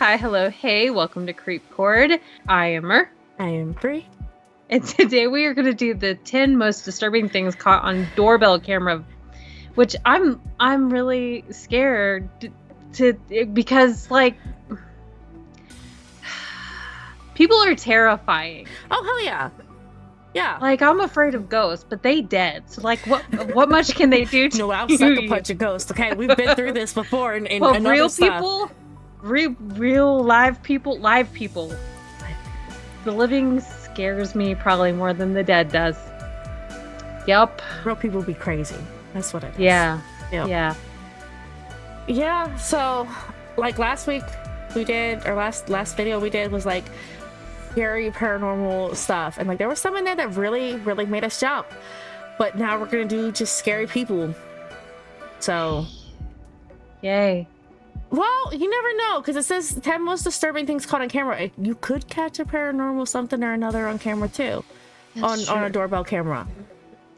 hi, hello, hey, welcome to Creepcord. I am Mer. I am Bree. And today we are going to do the 10 most disturbing things caught on doorbell camera, which I'm really scared because like people are terrifying. Oh hell yeah. Yeah. Like I'm afraid of ghosts, but they dead. So like what much can they do to No, I'll you? suck a punch of ghosts. Okay, we've been through this before in well, another real stuff. people, real live people. The living scares me probably more than the dead does. Yep. Real people be crazy. That's what it is. Yeah. Yep. Yeah. Yeah. So, like last week we did, or last video we did was like scary paranormal stuff, and like there was some in there that really made us jump. But now we're gonna do just scary people. So, Yay. well, you never know, because it says 10 most disturbing things caught on camera. You could catch a paranormal something or another on camera too. On a doorbell camera.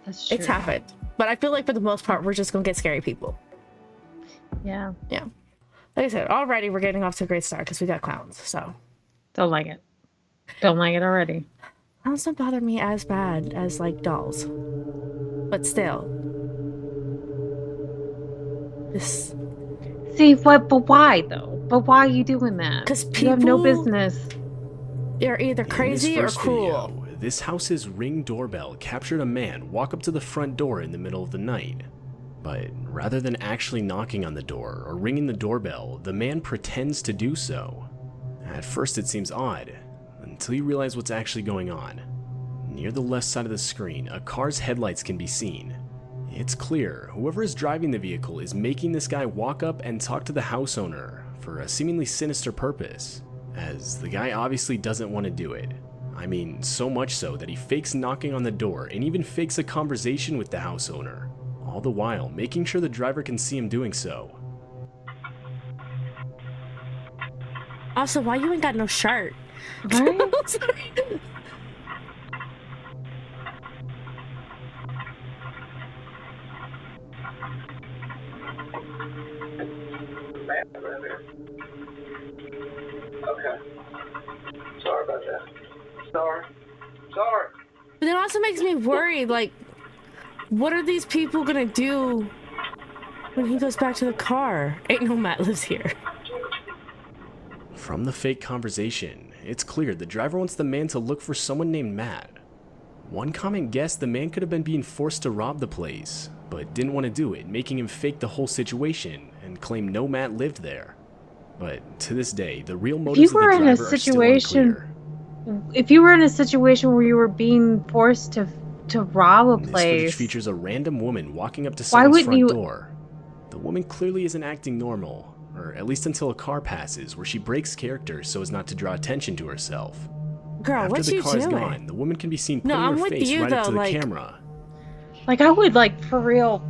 That's true. It's happened. But I feel like for the most part, we're just gonna get scary people. Yeah. Yeah. Like I said, already we're getting off to a great start because we got clowns, so. Don't like it. Don't like it already. Clowns don't bother me as bad as like dolls. But still. This. See, but why though? But why are you doing that? Because you have no people- business. They're either crazy or cruel. Video, this house's Ring doorbell captured a man walk up to the front door in the middle of the night. But rather than actually knocking on the door or ringing the doorbell, the man pretends to do so. At first it seems odd, until you realize what's actually going on. Near the left side of the screen, a car's headlights can be seen. It's clear whoever is driving the vehicle is making this guy walk up and talk to the house owner for a seemingly sinister purpose, as the guy obviously doesn't want to do it. I mean, so much so that he fakes knocking on the door and even fakes a conversation with the house owner, all the while making sure the driver can see him doing so. Also, why you ain't got no shirt? Right? Sorry. Okay. Sorry about that. Sorry. But it also makes me worried, like, what are these people gonna do when he goes back to the car? Ain't no Matt lives here. From the fake conversation, it's clear the driver wants the man to look for someone named Matt. One comment guessed the man could have been being forced to rob the place, but didn't want to do it, making him fake the whole situation and claim no Matt lived there. But to this day, the real motives of the driver are still unclear. If you were in a situation where you were being forced to rob a This footage place, features a random woman walking up to Why someone's wouldn't front you- door. The woman clearly isn't acting normal, or at least until a car passes where she breaks character so as not to draw attention to herself. Girl, After what the you car is doing? gone, the woman can be seen No, putting I'm her with face you, right up to though, the like- camera. like I would like for real.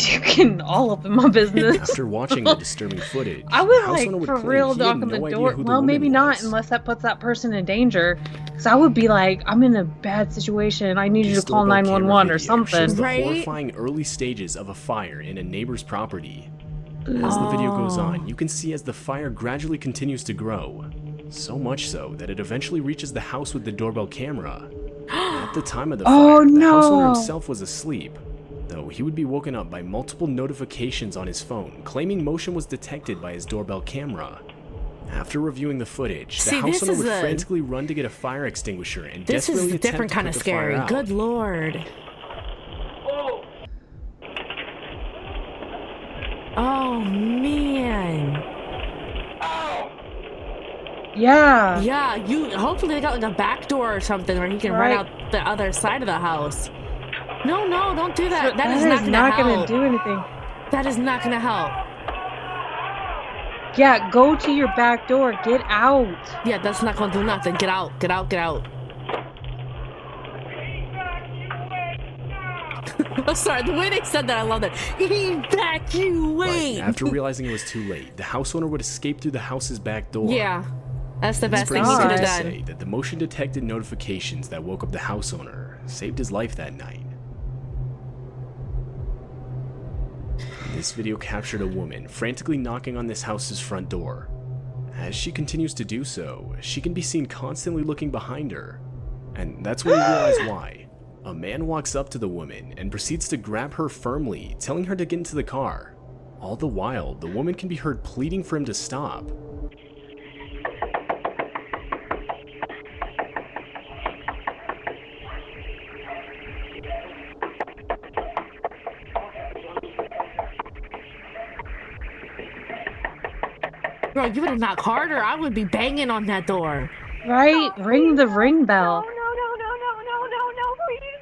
You can all up in my business. After watching the disturbing footage, I the would house like owner would for claim real he knock had on the no idea door. who the Well, maybe woman not was. unless that puts that person in danger. Because I would be like, I'm in a bad situation. I need you This to call doorbell camera 911 or video something. shows the Right? horrifying early stages of a fire in a neighbor's property. As the video goes on, you can see as the fire gradually continues to grow. So much so that it eventually reaches the house with the doorbell camera. At the time of the Oh, fire, the house owner no. himself was asleep, though he would be woken up by multiple notifications on his phone claiming motion was detected by his doorbell camera. After reviewing the footage, the See, house this owner is would a- frantically run to get a fire extinguisher and This desperately is a attempt different to kind put of the fire scary. out. Good lord. Oh man. Yeah. Yeah, hopefully they got like a back door or something where he can run Right. out the other side of the house. No, don't do that. That is is not gonna help. do anything. That is not gonna help. Yeah, go to your back door. Get out. Yeah, that's not gonna do nothing. Get out. I'm sorry, the way they said that, I love that. Evacuate! But after realizing it was too late, the house owner would escape through the house's back door. Yeah, that's the This best thing brings he it could safe have to done. say that the motion detected notifications that woke up the house owner saved his life that night. This video captured a woman frantically knocking on this house's front door. As she continues to do so, she can be seen constantly looking behind her. And that's when we realize why. A man walks up to the woman and proceeds to grab her firmly, telling her to get into the car. All the while, the woman can be heard pleading for him to stop. Bro, you would have knocked harder. I would be banging on that door. Right? Ring the ring bell. No, please.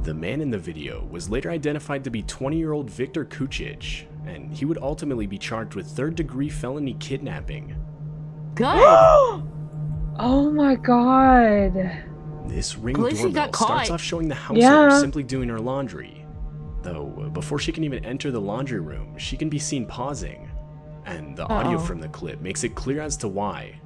The man in the video was later identified to be 20-year-old Victor Kucic, and he would ultimately be charged with third-degree felony kidnapping. Good. Oh my god. This ring At least he doorbell got starts caught. off showing the house Yeah. owner simply doing her laundry. Though, before she can even enter the laundry room, she can be seen pausing. And the audio from the clip makes it clear as to why.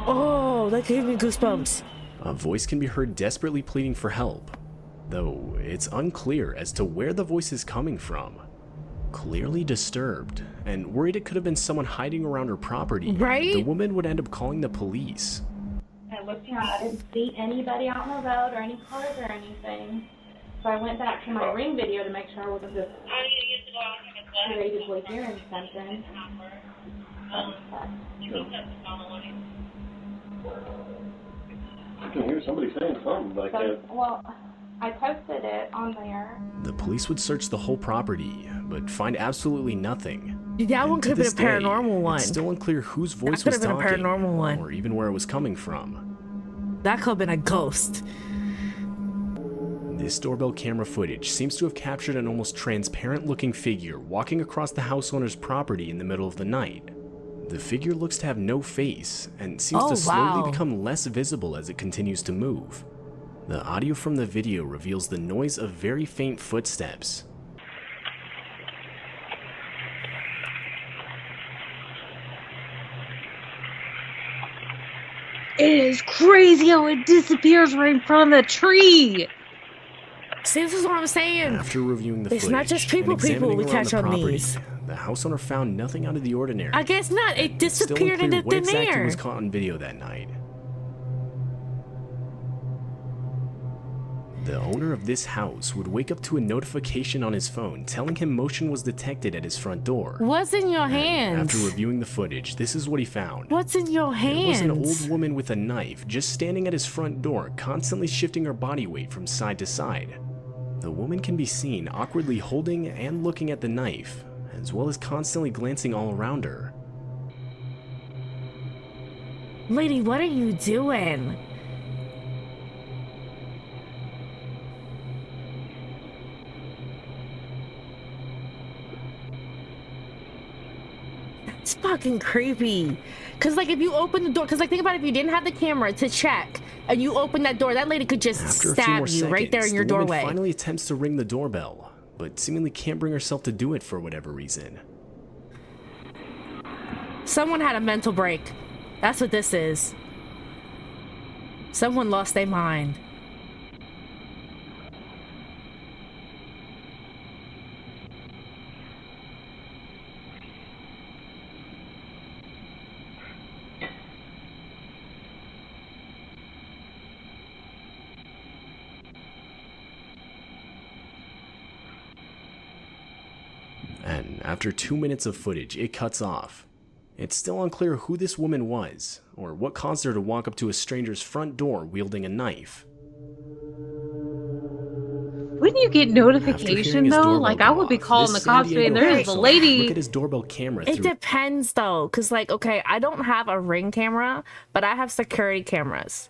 Oh, that gave me goosebumps. A voice can be heard desperately pleading for help, though it's unclear as to where the voice is coming from. Clearly disturbed, and worried it could have been someone hiding around her property, Right? the woman would end up calling the police. I looked around. I didn't see anybody out on the road or any cars or anything. So I went back to my ring video to make sure I wasn't just creatively hearing something. I can hear somebody saying something like that. Well, I posted it on there. The police would search the whole property, but find absolutely nothing. That And one to could have been a this day, paranormal one. It's still unclear whose voice could was have been a talking, paranormal one. or even where it was coming from. That could have been a ghost. This doorbell camera footage seems to have captured an almost transparent-looking figure walking across the house owner's property in the middle of the night. The figure looks to have no face, and seems to slowly become less visible as it continues to move. The audio from the video reveals the noise of very faint footsteps. It is crazy how it disappears right in front of the tree. See, this is what I'm saying. After reviewing the It's footage not just and people examining we around catch the on property, these. the house owner found nothing out of the ordinary. I guess not. It It's still disappeared unclear into what thin exactly air. was caught on video that night. The owner of this house would wake up to a notification on his phone telling him motion was detected at his front door. What's in your hands? After reviewing the footage, this is what he found. What's in your There hands? was an old woman with a knife just standing at his front door, constantly shifting her body weight from side to side. The woman can be seen awkwardly holding and looking at the knife, as well as constantly glancing all around her. Lady, what are you doing? It's fucking creepy. Cause like if you open the door, cause like think about it, if you didn't have the camera to check and you open that door, that lady could just After a few more stab you right there in seconds, your the woman doorway. finally attempts to ring the doorbell, but seemingly can't bring herself to do it for whatever reason. Someone had a mental break. That's what this is. Someone lost their mind. And after 2 minutes of footage, it cuts off. It's still unclear who this woman was, or what caused her to walk up to a stranger's front door wielding a knife. Wouldn't you get After notification hearing his though? doorbell Like go I would be off, calling this the cops San saying Diego there's a official lady. look at his doorbell camera It through depends though, cause like okay, I don't have a Ring camera, but I have security cameras.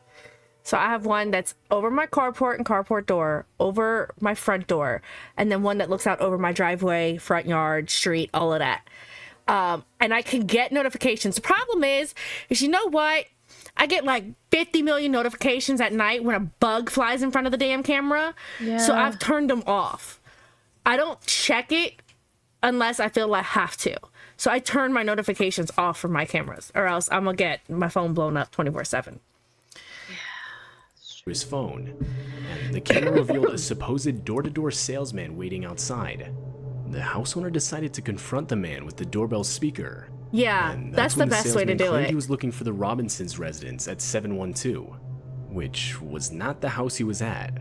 So I have one that's over my carport and carport door, over my front door, and then one that looks out over my driveway, front yard, street, all of that. And I can get notifications. The problem is you know what? I get like 50 million notifications at night when a bug flies in front of the damn camera. Yeah. So I've turned them off. I don't check it unless I feel I have to. So I turn my notifications off from my cameras, or else I'm gonna get my phone blown up 24/7. His phone, and the camera revealed a supposed door-to-door salesman waiting outside. The house owner decided to confront the man with the doorbell speaker. Yeah, And that's the when best way to salesman do claimed it. He was looking for the Robinsons' residence at 712, which was not the house he was at.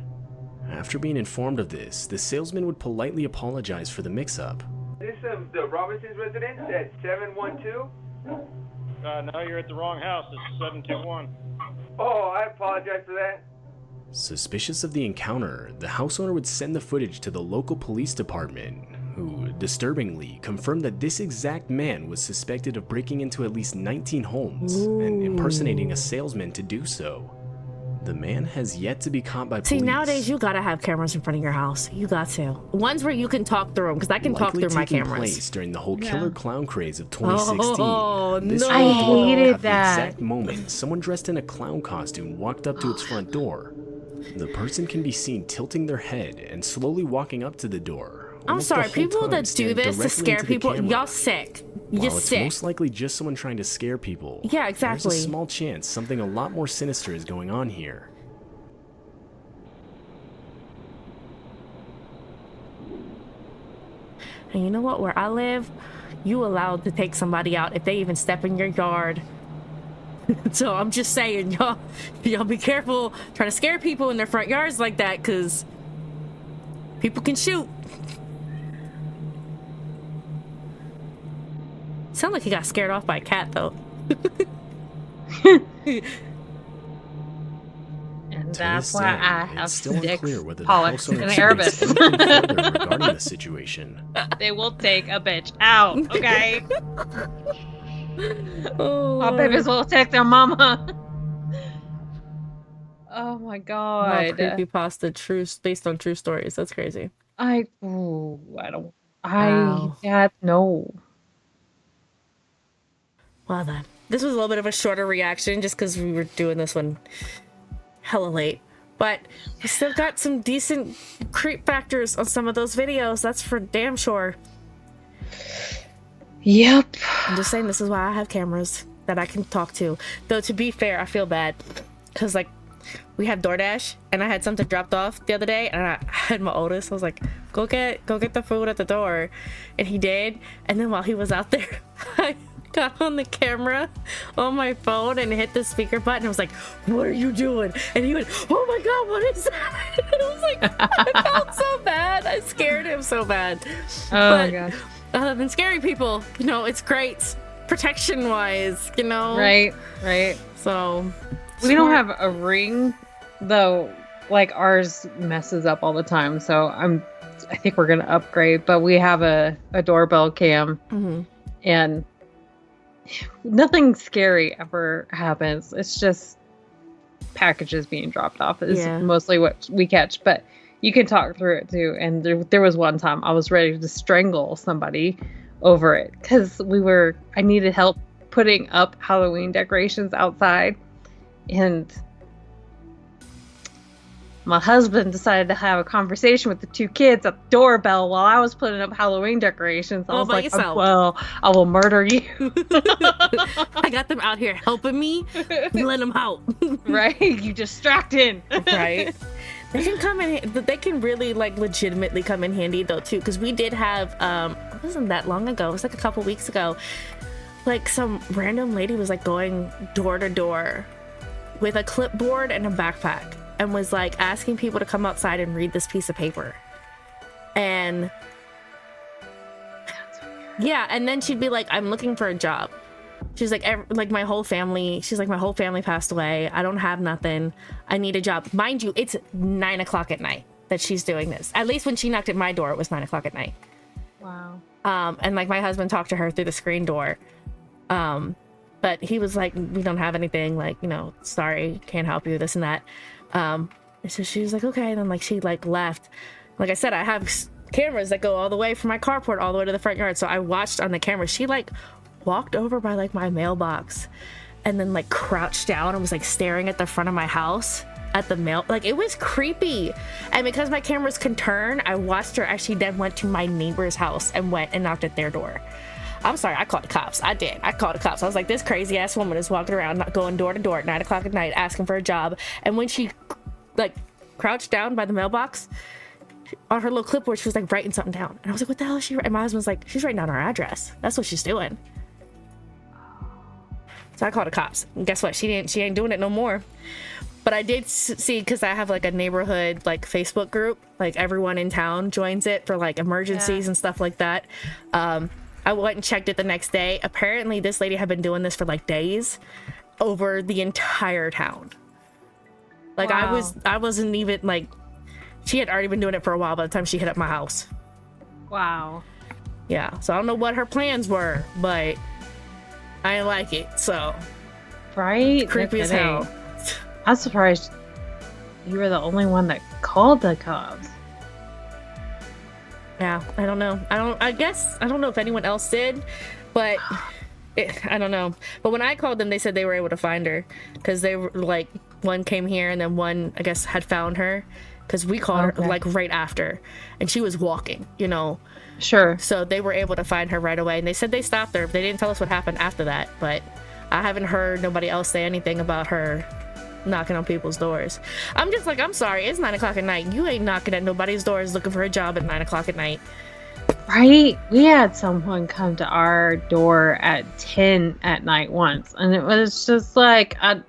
After being informed of this, the salesman would politely apologize for the mix-up. This is the Robinson's residence at 712? No, you're at the wrong house. This is 721. Oh, I apologize for that. Suspicious of the encounter, the house owner would send the footage to the local police department, who, disturbingly, confirmed that this exact man was suspected of breaking into at least 19 homes and impersonating a salesman to do so. The man has yet to be caught by police. See, nowadays you gotta have cameras in front of your house. You got to. Ones where you can talk through them, because I can talk through my cameras. Place during the whole killer clown craze of 2016. Oh, This no. front I door hated caught that. The exact moment someone dressed in a clown costume walked up to its front door. The person can be seen tilting their head and slowly walking up to the door. I'm almost the sorry, whole people time that do staring this to directly scare into the people, camera. y'all sick. You're While it's sick. most likely just someone trying to scare people, Yeah, exactly. there's a small chance something a lot more sinister is going on here. And you know what? Where I live, you allowed to take somebody out if they even step in your yard. So I'm just saying, y'all be careful trying to scare people in their front yards like that, because people can shoot. Sound like he got scared off by a cat, though. And To that's this why day, I it's have still sticks unclear whether the polished house owner in experienced Erebus. anything further regarding the situation. They will take a bitch out, okay? Oh, All babies will take their mama. Oh my god. creepypasta, based on true stories. That's crazy. I Wow. no. Well then, this was a little bit of a shorter reaction just because we were doing this one hella late. But we still got some decent creep factors on some of those videos. That's for damn sure. Yep. I'm just saying, this is why I have cameras that I can talk to. Though, to be fair, I feel bad. Because, like, we have DoorDash, and I had something dropped off the other day, and I had my oldest. I was like, go get the food at the door. And he did. And then while he was out there, I got on the camera on my phone and hit the speaker button. I was like, what are you doing? And he went, oh my god, what is that? And I was like, I felt so bad. I scared him so bad. Oh my gosh. Other than scaring people, it's great protection wise, Right. So We don't have a Ring though. Like ours messes up all the time, so I think we're gonna upgrade. But we have a doorbell cam, and nothing scary ever happens. It's just packages being dropped off is mostly what we catch. But you can talk through it too. And there was one time I was ready to strangle somebody over it because I needed help putting up Halloween decorations outside, and my husband decided to have a conversation with the two kids at the doorbell while I was putting up Halloween decorations. I was like, well, I will murder you. I got them out here helping me. Let them out. Right? You distracting. Right? They can come in. They can really legitimately come in handy though too, because we did have it wasn't that long ago. It was like a couple weeks ago. Like some random lady was going door to door with a clipboard and a backpack, and was asking people to come outside and read this piece of paper. And yeah, and then she'd be like, I'm looking for a job. She's like my whole family. She's like, my whole family passed away. I don't have nothing. I need a job. Mind you, it's 9 o'clock at night that she's doing this. At least when she knocked at my door, it was 9 o'clock at night. Wow. And my husband talked to her through the screen door. But he was like, we don't have anything. Sorry, can't help you. This and that. And so she was like, okay. And then she left. Like I said, I have cameras that go all the way from my carport all the way to the front yard. So I watched on the camera. She walked over by my mailbox and then crouched down and was staring at the front of my house at the mail. It was creepy. And because my cameras can turn, I watched her as she then went to my neighbor's house and went and knocked at their door. I'm sorry, I called the cops. I did. I called the cops. I was like, this crazy ass woman is walking around, not going door to door at 9 o'clock at night, asking for a job. And when she like crouched down by the mailbox on her little clipboard, she was like writing something down. And I was like, what the hell is she writing? And my husband's like, she's writing down her address. That's what she's doing. So I called the cops. And guess what? She ain't doing it no more. But I did see, because I have like a neighborhood like Facebook group, like everyone in town joins it for like emergencies and stuff like that. I went and checked it the next day. Apparently this lady had been doing this for like days over the entire town. Like Wow. I wasn't even like, she had already been doing it for a while by the time she hit up my house. Wow. Yeah, so I don't know what her plans were, but I didn't like it, so Right? creepy No as kidding. hell. I'm surprised you were the only one that called the cops. Yeah, I don't know. I don't know if anyone else did, but I don't know. But when I called them, they said they were able to find her because they were like, one came here and then one, I guess, had found her because we called her like right after and she was walking, you know. Sure. So they were able to find her right away and they said they stopped her. They didn't tell us what happened after that, but I haven't heard nobody else say anything about her knocking on people's doors. I'm just like, I'm sorry, it's 9 o'clock at night. You ain't knocking at nobody's doors looking for a job at 9 o'clock at night. Right? We had someone come to our door at 10 at night once, and it was just like, I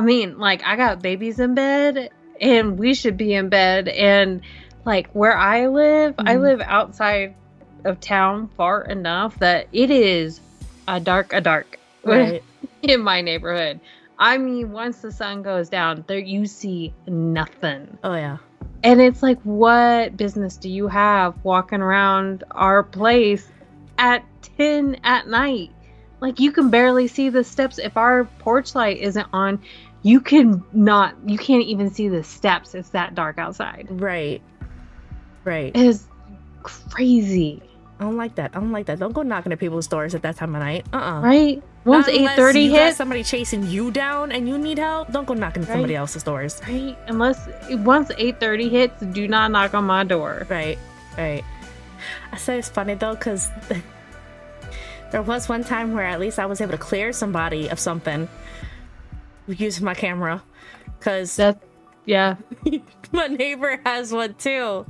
mean, like, I got babies in bed, and we should be in bed, and like where I live, I live outside of town far enough that it is a dark Right. in my neighborhood. I mean, once the sun goes down, there you see nothing. Oh yeah. And it's like, what business do you have walking around our place at 10 at night? Like, you can barely see the steps. If our porch light isn't on, you can't even see the steps. It's that dark outside. Right. It is crazy. I don't like that. Don't go knocking at people's doors at that time of night. Right? Once Not unless 8:30 you got hits, somebody chasing you down and you need help, don't go knocking at somebody else's doors. right? Once 8:30 hits, do not knock on my door. Right. I say it's funny though, because there was one time where at least I was able to clear somebody of something using my camera, because Yeah. my neighbor has one too.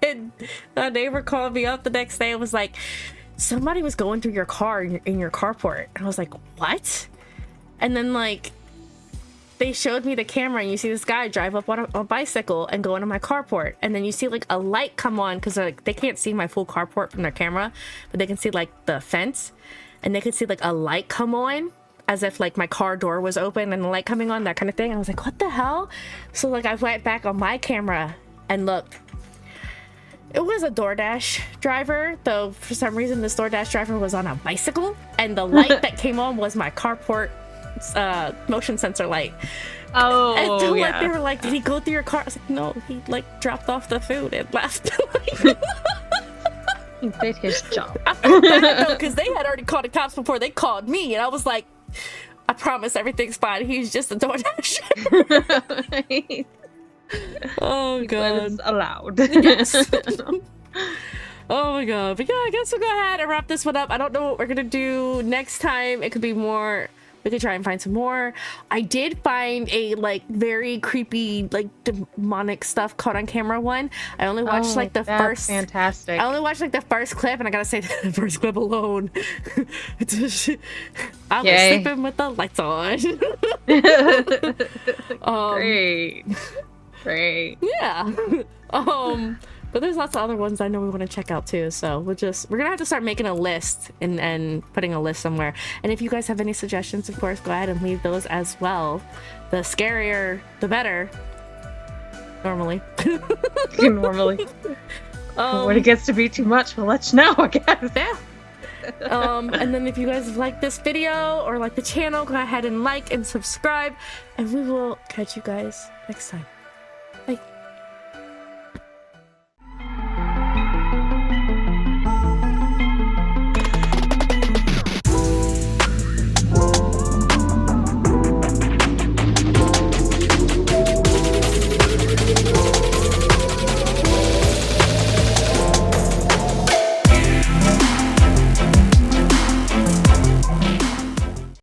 And my neighbor called me up the next day and was like, somebody was going through your car in your carport. And I was like, what? And then like they showed me the camera and you see this guy drive up on a bicycle and go into my carport, and then you see like a light come on, because like they can't see my full carport from their camera, but they can see like the fence, and they could see like a light come on as if like my car door was open and the light coming on, that kind of thing. I was like, what the hell? So like I went back on my camera and looked. It was a DoorDash driver, though for some reason this DoorDash driver was on a bicycle, and the light that came on was my carport motion sensor light. Oh, And so, yeah. like, they were like, did he go through your car? I was like, no, he like dropped off the food and left. He did his job. I felt bad though, because they had already called the cops before they called me, and I was like, I promise everything's fine. He's just a DoorDash. Right? Oh But god. it's allowed. Yes. Oh my god. But yeah, I guess we'll go ahead and wrap this one up. I don't know what we're gonna do next time. It could be more. We could try and find some more. I did find a like very creepy, like demonic stuff caught on camera one. I only watched like the that's first. fantastic. I only watched like the first clip, and I gotta say, the first clip alone, I was Yay. sleeping with the lights on. Great. Yeah. But there's lots of other ones I know we want to check out too. So we're gonna have to start making a list and putting a list somewhere. And if you guys have any suggestions, of course, go ahead and leave those as well. The scarier, the better. Normally. Normally. When it gets to be too much, we'll let you know, I guess. Yeah. And then if you guys like this video or like the channel, go ahead and like and subscribe, and we will catch you guys next time.